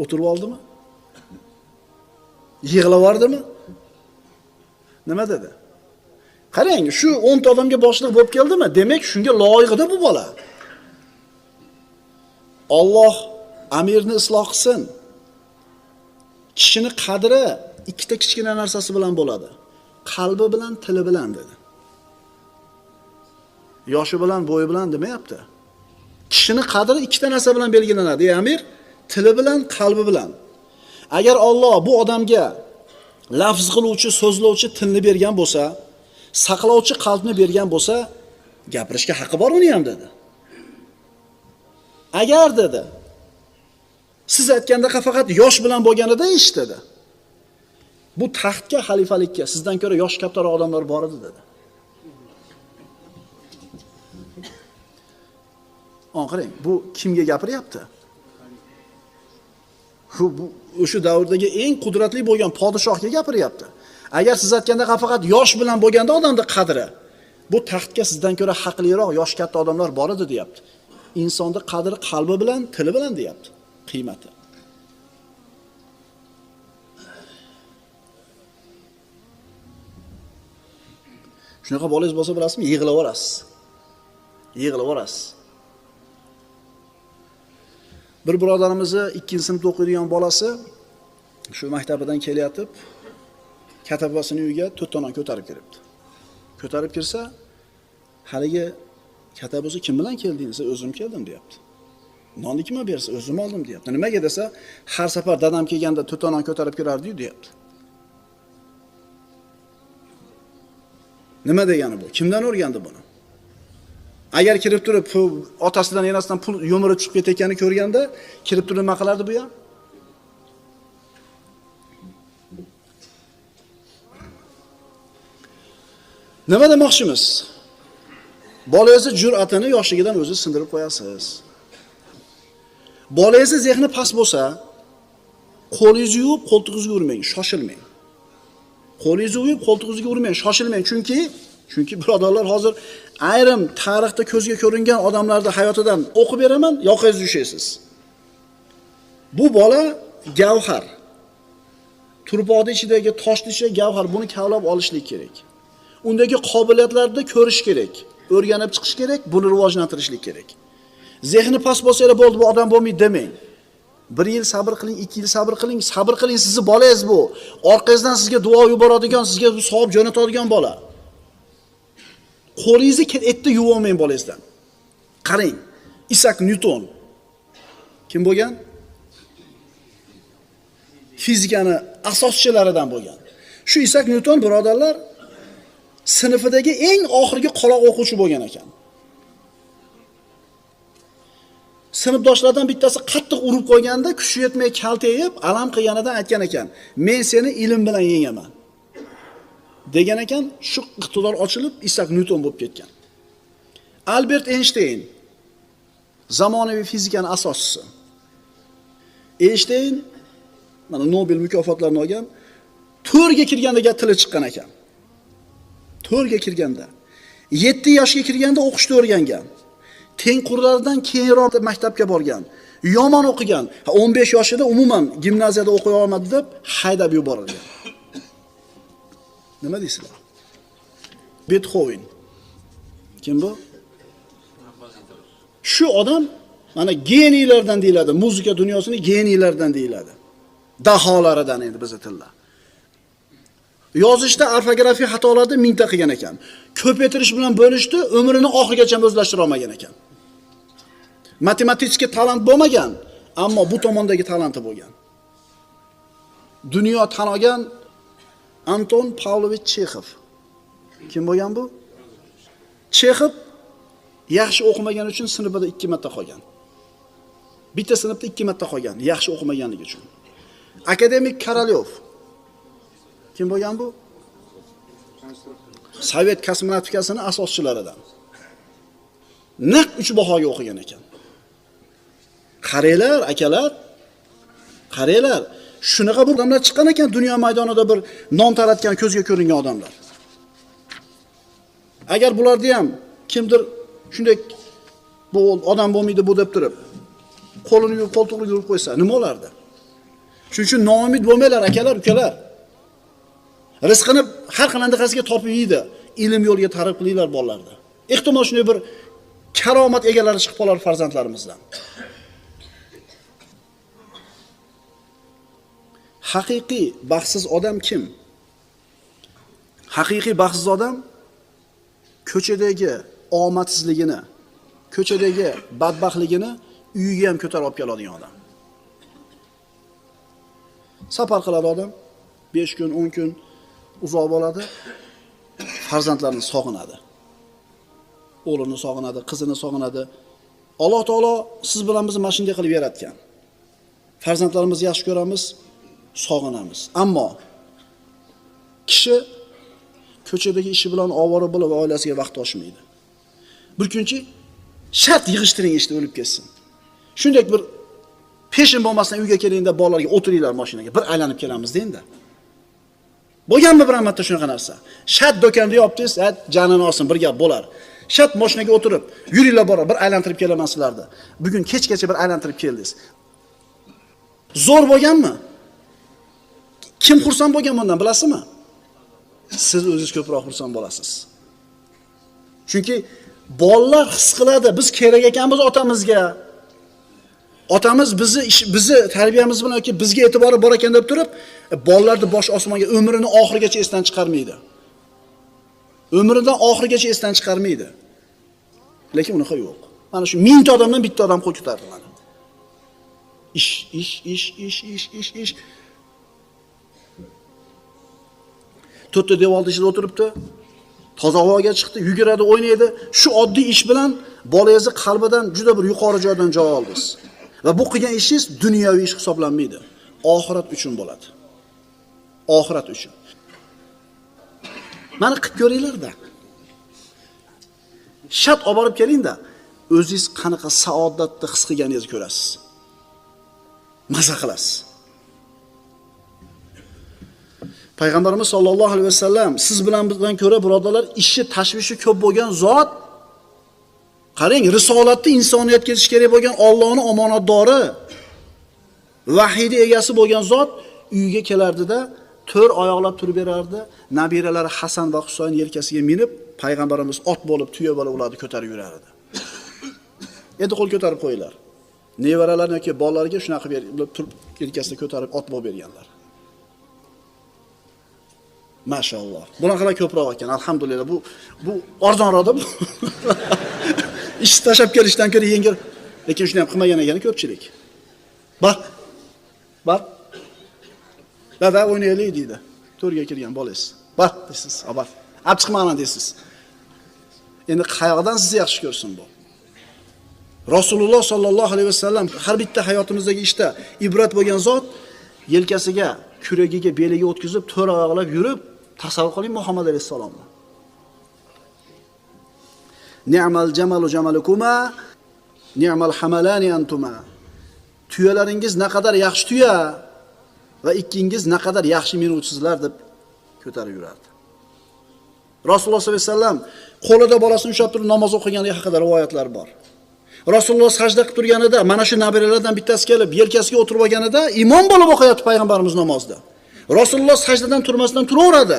O'tirib oldimi? Yig'lab yubordimi? Nima dedi? Qarang, shu 10 ta odamga boshliq bo'lib keldimi? Demak, shunga loyiqda bu bola. Alloh amirni isloh qilsin. Kishini qadri ikkita kichkina narsasi bilan bo'ladi. Qalbi bilan, tili bilan dedi. Yoshi bilan, bo'yi bilan demayapti. Kishini qadri ikkita narsa bilan belgilanadi, ey amir, tili bilan, qalbi bilan. Agar Alloh bu odamga lafz qiluvchi, so'zlovchi tilni bergan bo'lsa, saqlovchi qalbni bergan bo'lsa, gapirishga haqqi bor uni ham dedi. Agar dedi, siz aytganda faqat yosh bilan bo'lganida ish dedi. Bu taxtga, xalifalikka sizdan ko'ra yosh kattaroq odamlar bor edi dedi. Qarang, bu kimga gapiryapti? Bu o'sha davrdagi eng qudratli bo'lgan podshohga gapiryapti. Agar siz aytganda faqat yosh bilan bo'lganda odamning qadri, bu taxtga sizdan ko'ra haqliroq yosh katta odamlar bor edi deyapti. Insonning qadri qalbi bilan, tili bilan deyapti. Qiymati. Shunaqa bolangiz bo'lsa bilasizmi, yig'lab olasiz. Yig'lab olasiz. Bir birodarimizni 2-sinfda o'qiydigan bolasi shu maktabidan kelyotib, katabasining uyiga 4 ta non ko'tarib kiribdi. Ko'tarib kirsa, haligi katabasi kim bilan keldingiz? O'zim keldim deyapti. Nonni kim bersa, o'zim oldim deyapti. Nimaga desa, har safar dadam kelganda 4 ta non ko'tarib kirardi-yu deyapti. Nima degani bu? Kimdan o'rgandi buni? Agar kirib turib, otasidan enasidan pul yo'mirib chiqib ketayotganini ko'rganda, kirib turib nima qilardi bu ham? Nima demoqchimiz? Bolangizni jur'atini yoshligidan o'zi sindirib qo'yasiz. Bolangizni zehni past bo'lsa, qo'lingizni yuvib, qo'ltig'ingizga urmang, shoshilmang. Qo'lingizni yuvib, qo'ltig'ingizga urmang, shoshilmang, chunki birodarlar, hozir ayrim tarixda ko'zga ko'ringan odamlarning hayotidan o'qib beraman, yoqangizni ushaysiz. Bu bola gavhar. turpoqning ichidagi toshni ichidagi gavhar, buni kavlab olishlik kerak. Undagi qobiliyatlarni ko'rish kerak, o'rganib chiqish kerak, buni rivojlantirishlik kerak. Zehni past bo'lsa bo'ldi, bu odam bo'lmaydi demang. 1 yil sabr qiling, 2 yil sabr qiling, sizni bolangiz bu. Orqangizdan sizga duo yuboradigan, sizga savob jo'natadigan bola. Qo'lingizni etni yuvolmang bolangizdan. Qarang, Isak Nyuton kim bo'lgan? Fizikani asoschilaridan bo'lgan. Shu Isak Nyuton birodarlar sinfidagi eng oxirgi qoloq o'quvchi bo'lgan ekan. Sinfdoshlardan bittasi qattiq urib qo'yganda, kuchi yetmay kaltayib, alam qilganidan aytgan ekan: "Men seni ilm bilan yengaman." degan ekan, shu iqtidor ochilib Isak Nyuton bo'lib ketgan. Albert Einstein zamonaviy fizikani asoschisi. Einstein mana Nobel mukofotlarini olgan, 4 ga kirganda tili chiqqan ekan. 4 ga kirganda, 7 yoshga kirganda o'qishni o'rgangan. Tengqurlaridan keyinroq maktabga borgan. Yomon o'qigan. 15 yoshida umuman gimnaziyada o'qiy olmadi deb haydab yuborilgan. Nima deysizlar? Beethoven. Kim bu? Shu odam mana geniylardan deyiladi. Muzika dunyosining geniylardan deyiladi. Daholaridan endi bizning tilda. Yozishda orfografiya xatolarni mingta qilgan ekan. Ko'paytirish bilan bo'lishdi, umrini oxirigacha o'zlashtira olmagan ekan. Matematik talant bo'lmagan, ammo bu tomondagi talanti bo'lgan. Dunyo tan olgan Anton Pavlovich Chekhov. Kim bo'lgan bu? Chekhov yaxshi o'qimagan uchun sinfida 2 marta qolgan. Bitta sinfda 2 marta qolgan, yaxshi o'qimaganligi uchun. Akademik Korolyov. Kim bo'lgan bu? Sovet kosmonavtikasining asoschilaridan. Naq 3 bahoga o'qigan ekan. Qaranglar, akalar. Qaranglar, shunaqa bir odamlar chiqqan ekan dunyo maydonida, bir nom taratgan, ko'zga ko'ringan odamlar. Agar bularni ham kimdir shunday bu odam bo'lmaydi bu deb turib, qo'lini yuvib, qo'ltiqni yuvib qo'ysa, nima bo'lardi? Shuning uchun noumid bo'lmanglar, akalar, ukalar. Rizqini har qanaqasiga topib yeydi. Ilm yo'liga targ'ib qilinglar bolalarni. Ehtimol shunday bir karomat egalari chiqib qolar farzandlarimizdan. Haqiqiy baxtsiz odam kim? Haqiqiy baxtsiz odam ko'chadagi omadsizligini, ko'chadagi badbaxtligini uyiga ham ko'tarib olib keladigan odam. Safar qiladi odam, 5 kun, 10 kun uzoq bo'ladi, farzandlarini sog'inadi. O'g'lini sog'inadi, qizini sog'inadi. Alloh taolo siz bilan bizni mana shunday qilib yaratgan. Farzandlarimizni yaxshi ko'ramiz, sog'inamiz. Ammo kishi ko'chadagi ishi bilan ovora bo'lib oilasiga vaqt ochmaydi. Bir kunchi shart yig'ishtiring ishni o'lib ketsin. Shunday bir peshin bo'lmasdan uyga kelingda bolalarga o'tiringlar mashinaga, bir aylanib kelamiz deyinda. Bo'lganmi bir marta shunaqa narsa? Shart do'konda yopdingiz, janini olsin, bir gap bo'lar. Shart mashinaga o'tirib, yuringlar bora, bir aylantirib kelaman sizlarni. Bugun kechgacha bir aylantirib keldingiz. Zo'r bo'lganmi? Kim xursand bo'lgan bundan bilasizmi? Siz o'zingiz ko'proq xursand bo'lasiz. Chunki bolalar his qiladi, biz kerak ekanmiz otamizga. Otamiz bizni tarbiyamiz bilan yoki bizga e'tibori bor ekan deb turib, bolalarni bosh osmonga umrini oxirigacha esdan chiqarmaydi. Umridan oxirigacha esdan chiqarmaydi. Lekin unaqa yo'q. Mana shu 1000 ta odamdan bitta odam qo'l ko'tardi mana. Ish. To'rtta devorning ichida o'tiribdi. Toza havoga chiqdi, yuguradi, o'ynaydi. Shu oddiy ish bilan bolangizni qalbidan juda bir yuqori joydan joy oldingiz. Va bu qilgan ishingiz dunyoviy ish hisoblanmaydi. Oxirat uchun bo'ladi. Oxirat uchun. Mana qilib ko'ringlar-da. Shat olib borib keling-da, o'zingiz qanaqa saodatni his qilganingizni ko'rasiz. Maza qilasiz. Payg'ambarimiz sollallohu alayhi vasallam siz bilan bizdan ko'ra birodarlar ishi tashvishi ko'p bo'lgan zot. Qarang, risolatni insoniyatga yetish kerak bo'lgan Allohning omonatdori, vahiyning egasi bo'lgan zot uyga kelardida 4 oyoqlab turib berardi. Nabiralari Hasan va Husayn yelkasiga minib, payg'ambarimiz ot bo'lib, tuya bo'lib ularni ko'tarib yurardi. Endi qo'l ko'tarib qo'yinglar. Nevaralarni yoki bolalarga shunaqa qilib turib yelkasida ko'tarib ot bo'lib berganlar. Mashalloh. Bunaqalar ko'proq ekan, alhamdulillah. Bu arzonroqda bu. Ish tashab kelishdan ko'ra yengil. Lekin shuni ham qilmagan ekan ko'pchilik. Bak. Dada o'ynaylik deydi. To'rga kirgan bolangiz. Bak deysiz, abar. Olib chiqmayman deysiz. Endi qayoqdan sizni yaxshi ko'rsin bu? Rasululloh sallallohu alayhi vasallam har bitta hayotimizdagi ishda ibrat bo'lgan zot yelkasiga, kuragiga, beliga o'tkazib, 4 oyoqlab yurib, tasavvur qiling Muhammad alayhisalomni. Ni'mal jamalu jamalukuma, ni'mal hamalani antuma. Tuyalaringiz naqadar yaxshi tuya va ikkingiz naqadar yaxshi minuvchisizlar deb ko'tarib yurardi. Rasululloh sollallohu alayhi vasallam qo'lida bolasini ushlab turib namoz o'qiganligi haqida rivoyatlar bor. Rasululloh sajda qilib turganida mana shu nabiralardan bittasi kelib yelkasiga o'tirib olganida imom bo'lib o'qiyapti payg'ambarimiz namozda. Rasululloh sajdadan turmasdan turaveradi.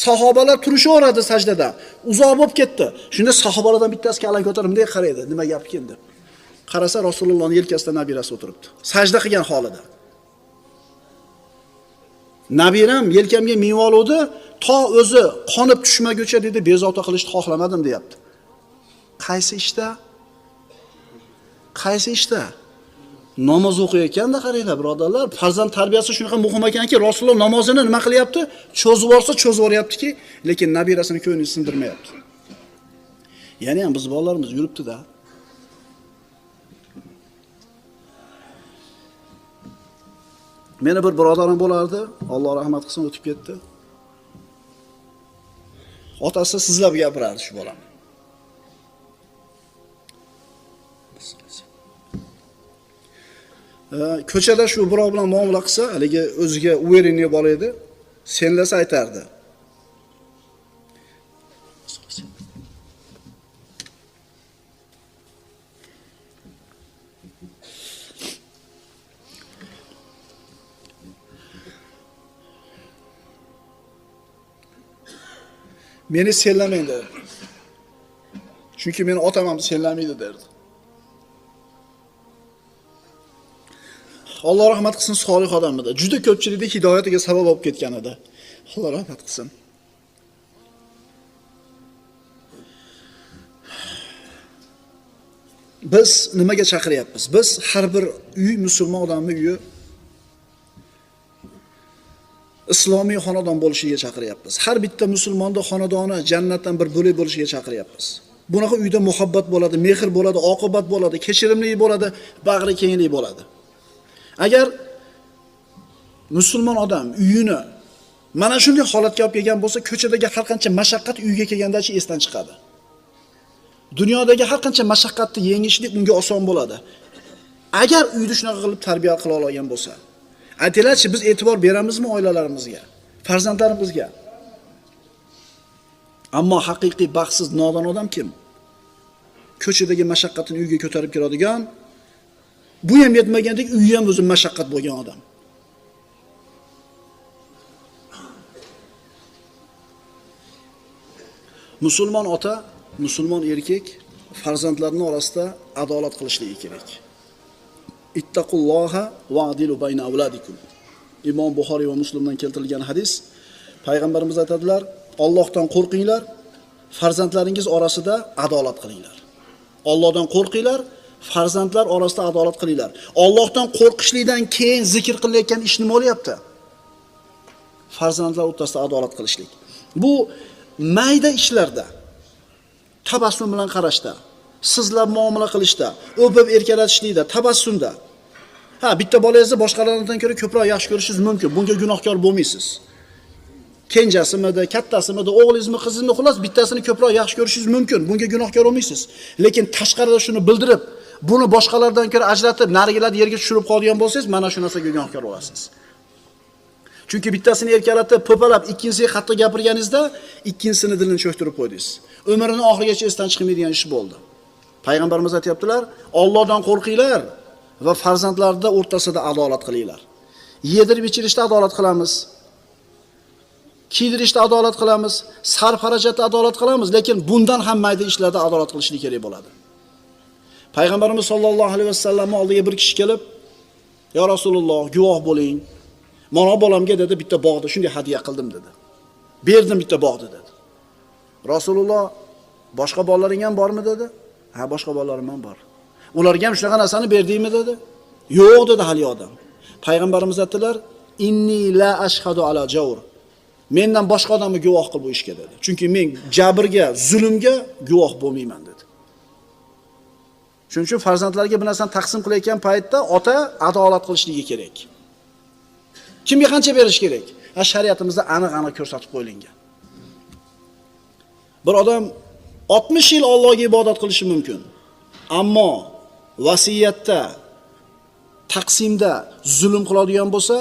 Sahobalar turishaveradi sajdadan. Uzoq bo'lib ketdi. Shunda sahobalardan bittasi kallan ko'tarib bunday qaraydi. Nima gap ekan deb. Qarasa Rasulullohning yelkasida nabirasi o'tiribdi. Sajda qilgan holida. Nabiram yelkamga minib oluvdi, to o'zi qonib tushmaguncha dedi, bezovta qilishni xohlamadim deyapti. Qaysi ishda? Namoz o'qiyotganda qaranglar, birodarlar, farzand tarbiyasi shunaqa muhim ekanki, Rasululloh namozini nima qilyapti? Cho'zib yuborsa, cho'zib yuboryaptiki, lekin nabirasini ko'nglini sindirmayapti. Ya'ni ham biz bolalarimiz yuribdi-da. Meni bir birodarim bo'lardi, Alloh rahmat qilsin, o'tib ketdi. Otasi sizlab gapirardi shu bolam. Ko'chada shu birov bilan muomala qilsa, haligi o'ziga uverenniy bola edi, senlasa aytardi. Meni senlamang dedi. Chunki meni otam ham senlamaydi derdi. Alloh rahmat qilsin, solih odam edi. Juda ko'pchilikning hidoyatiga sabab bo'lib ketgan edi. Alloh rahmat qilsin. Biz nimaga chaqiryapmiz? Biz har bir uy musulmon odamning uyi islomiy xonadon bo'lishiga chaqiryapmiz. Har bitta musulmonning xonadoni jannatdan bir bo'lak bo'lishiga chaqiryapmiz. Bunaqa uyda muhabbat bo'ladi, mehr bo'ladi, oqibat bo'ladi, kechirimli bo'ladi, bag'ri kenglik bo'ladi. Agar musulmon odam uyini mana shunday holatga olib kelgan bo'lsa, ko'chadagi har qancha mashaqqat uyga kelgandachi esdan chiqadi. Dunyodagi har qancha mashaqqatni yengishlik unga oson bo'ladi. Agar uyni shunaqa qilib tarbiya qila olgan bo'lsa, aytinglarchi, biz e'tibor beramizmi oilalarimizga, farzandlarimizga? Ammo haqiqiy baxtsiz nodon odam kim? Ko'chadagi mashaqqatini uyga ko'tarib keladigan, bu ham yetmagandek uyi ham o'zi mashaqqat bo'lgan odam. Musulmon ota, musulmon erkak farzandlarining orasida adolat qilishligi kerak. Ittaqulloha va'dilu bayna avladikum. Imom Buxoriy va Muslimdan keltirilgan hadis. Payg'ambarimiz aytadilar, Allohdan qo'rqinglar, farzandlaringiz orasida adolat qilinglar. Allohdan qo'rqinglar, farzandlar orasida adolat qilinglar. Allohdan qo'rqishlikdan keyin zikr qilayotgan ish nima bo'lyapti? Farzandlar o'rtasida adolat qilishlik. Bu mayda ishlarda, tabassum bilan qarashda, sizlab muomala qilishda, o'pib erkalatishlikda, tabassumda. Bitta bolangizni boshqalardan ko'ra ko'proq yaxshi ko'rishingiz mumkin. Bunga gunohkor bo'lmaysiz. Kenjasimidi, kattasimidi, o'g'lingizmi, qizingizmi, xullas bittasini ko'proq yaxshi ko'rishingiz mumkin. Bunga gunohkor bo'lmaysiz. Lekin tashqarida shuni bildirib, buni boshqalardan ko'ra ajratib, narigilarni yerga tushirib qolgan bo'lsangiz, mana shu narsaga gunohkor bo'lasiz. Chunki bittasini erkalatib, po'palab, ikkinchisiga qattiq gapirganingizda, ikkinchisini dilini cho'ktirib qo'ydingiz. Umrining oxirigacha esdan chiqmaydigan ish bo'ldi. Payg'ambarimiz aytibdilar, Allohdan qo'rqinglar va farzandlarda o'rtasida adolat qilinglar. Yedirib ichirishda adolat qilamiz. kiydirishda adolat qilamiz, sarf-xarajatda adolat qilamiz, lekin bundan ham mayda ishlarda adolat qilishlik kerak bo'ladi. Payg'ambarimiz sollallohu alayhi vasallamning oldiga bir kishi kelib, "Ya Rasululloh, guvoh bo'ling. Mana bolamga dedi bitta bog'da shunday hadya qildim" dedi. "Berdim bitta bog'da" dedi. Rasululloh, "Boshqa bolalaring ham bormi?" dedi. "Ha, boshqa bolalarim ham bor." "Ularga ham shunaqa narsani berdingmi?" dedi. "Yo'q" dedi hali odam. Payg'ambarimiz aytdilar, "Inni la ashhadu ala jawr." Mendan boshqa odamni guvoh qil bu ishga dedi. Chunki men jabrga, zulmga guvoh bo'lmayman dedi. Shuning uchun farzandlarga bir narsani taqsim qilayotgan paytda ota adolat qilishligi kerak. Kimga qancha berish kerak? Shariatimizda aniq-aniq ko'rsatib qo'yilgan. Bir odam 60 yil Allohga ibodat qilishi mumkin. Ammo vasiyatda, taqsimda zulm qiladigan bo'lsa,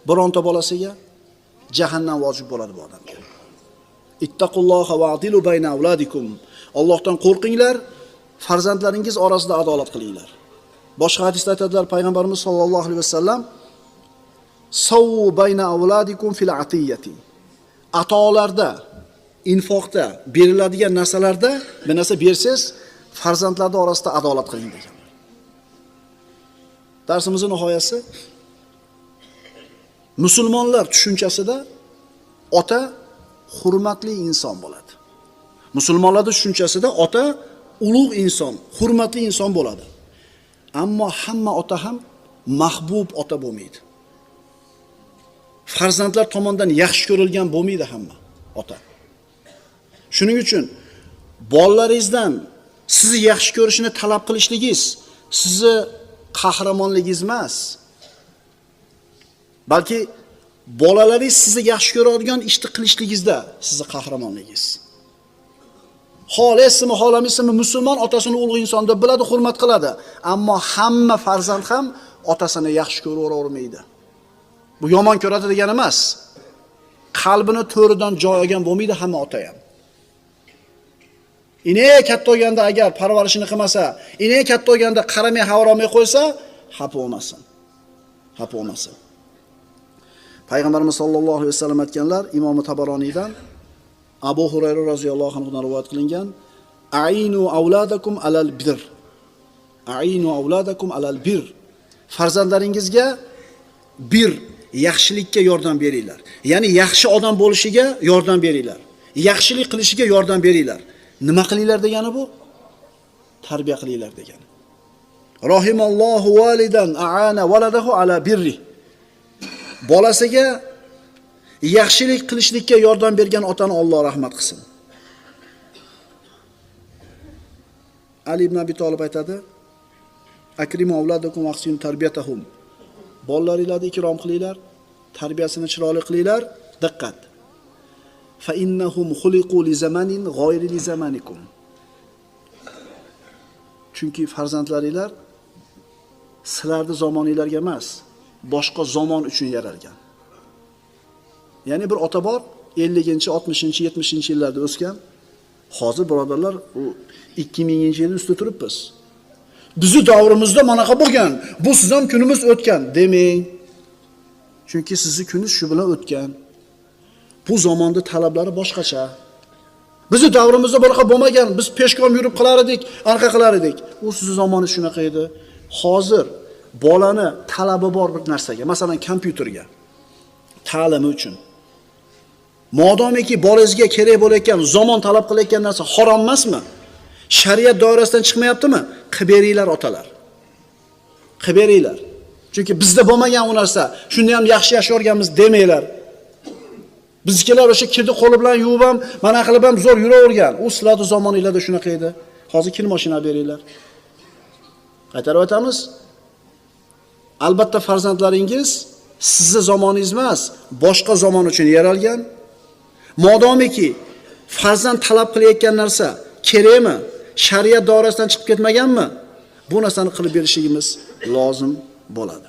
bironta bolasiga jahannam vojib bo'ladi bu odamga. Ittaqulloha va adilu bayna avladikum. Allohdan qo'rqinglar, farzandlaringiz orasida adolat qilinglar. Boshqa hadisda aytadilar Payg'ambarimiz sollallohu alayhi vasallam, "Sawu bayna avladikum fil atiyati." Atolarda, infoqda, beriladigan narsalarda bir narsa bersangiz, farzandlar orasida adolat qiling degan. Darsimizning nihoyasi musulmonlar tushunchasida ota hurmatli inson bo'ladi. Musulmonlarning tushunchasida ota ulug' inson, hurmatli inson bo'ladi. Ammo hamma ota ham mahbub ota bo'lmaydi. Farzandlar tomonidan yaxshi ko'rilgan bo'lmaydi hamma ota. Shuning uchun bolalaringizdan sizni yaxshi ko'rishini talab qilishligingiz sizni qahramonligingiz emas. Balki bolalaringiz sizni yaxshi ko'radigan ishni qilishligingizda sizni qahramonligingiz. Xohlaysizmi, xohlamaysizmi, musulmon otasini ulug' inson deb biladi, hurmat qiladi. Ammo hamma farzand ham otasini yaxshi ko'ravermaydi. Bu yomon ko'radi degani emas. Qalbini to'ridan joy olgan bo'lmaydi hamma ota ham. Ine katta bo'lganda agar parvarishini qilmasa, ine katta bo'lganda qaramay havoromay qo'ysa, xafa bo'lmasin. Xafa bo'lmasin. Payg'ambarimiz sollallohu alayhi vasallam aytganlar, Imom Tabaroniydan Abu Hurayra roziyallohu anhu rivoyat qilingan, "Ainu avladakum alal bir." Ainu avladakum alal bir. Farzandlaringizga bir yaxshilikka yordam beringlar. Ya'ni yaxshi odam bo'lishiga yordam beringlar. Yaxshilik qilishiga yordam beringlar. Nima qilinglar degani bu? Tarbiya qilinglar degani. Rahimallohu validan aana waladahu ala birri. Bolasiga yaxshilik qilishlikka yordam bergan otani Alloh rahmat qilsin. Ali ibn Abi Talib aytadi, "Akrimu avladakum wa ahsinu tarbiyatahum." Bolalaringlarni ikrom qilinglar, tarbiyasini chiroyli qilinglar. Diqqat. Fa innahum khuliqu li zamanin g'ayri li zamanikum. Chunki farzandlaringlar sizlarning zamoningizlarga emas, boshqa zamon uchun yaralgan. Ya'ni bir ota bor, 50-chi, 60-chi, 70-chi yillarda o'sgan. Hozir birodarlar, u 2000-yilda ustida turibmiz. Bizi davrimizda manaqa bo'lgan, bu siz ham kunimiz o'tgan demang. Chunki sizning kuningiz shu bilan o'tgan. Bu zamonda talablari boshqacha. Bizi davrimizda bunaqa bo'lmagan. Biz peshkom yurib qilar edik, anaqa qilar edik. U sizning zamoningiz shunaqa edi. Hozir bolani talabi bor bir narsaga, masalan, kompyuterga, ta'limi uchun. Modomiki bolangizga kerak bo'layotgan, zamon talab qilayotgan narsa harom emasmi? Shariat doirasidan chiqmayaptimi? Qilib beringlar otalar. Qilib beringlar. Chunki bizda bo'lmagan u narsa. Shunda ham yaxshi yashayorganmiz demanglar. Bizkilar o'sha kirdi qo'li bilan yuvib ham, mana qilib ham zo'r yuravergan. U sizlarning zamoningizda shunaqa edi. Hozir kir mashina beringlar. Qaytarib aytamiz. Albatta farzandlaringiz sizning zamoningiz emas, boshqa zamon uchun yaralgan. Modomiki farzand talab qilayotgan narsa kerakmi? Shariat doirasidan chiqib ketmaganmi? Bu narsani qilib berishimiz lozim bo'ladi.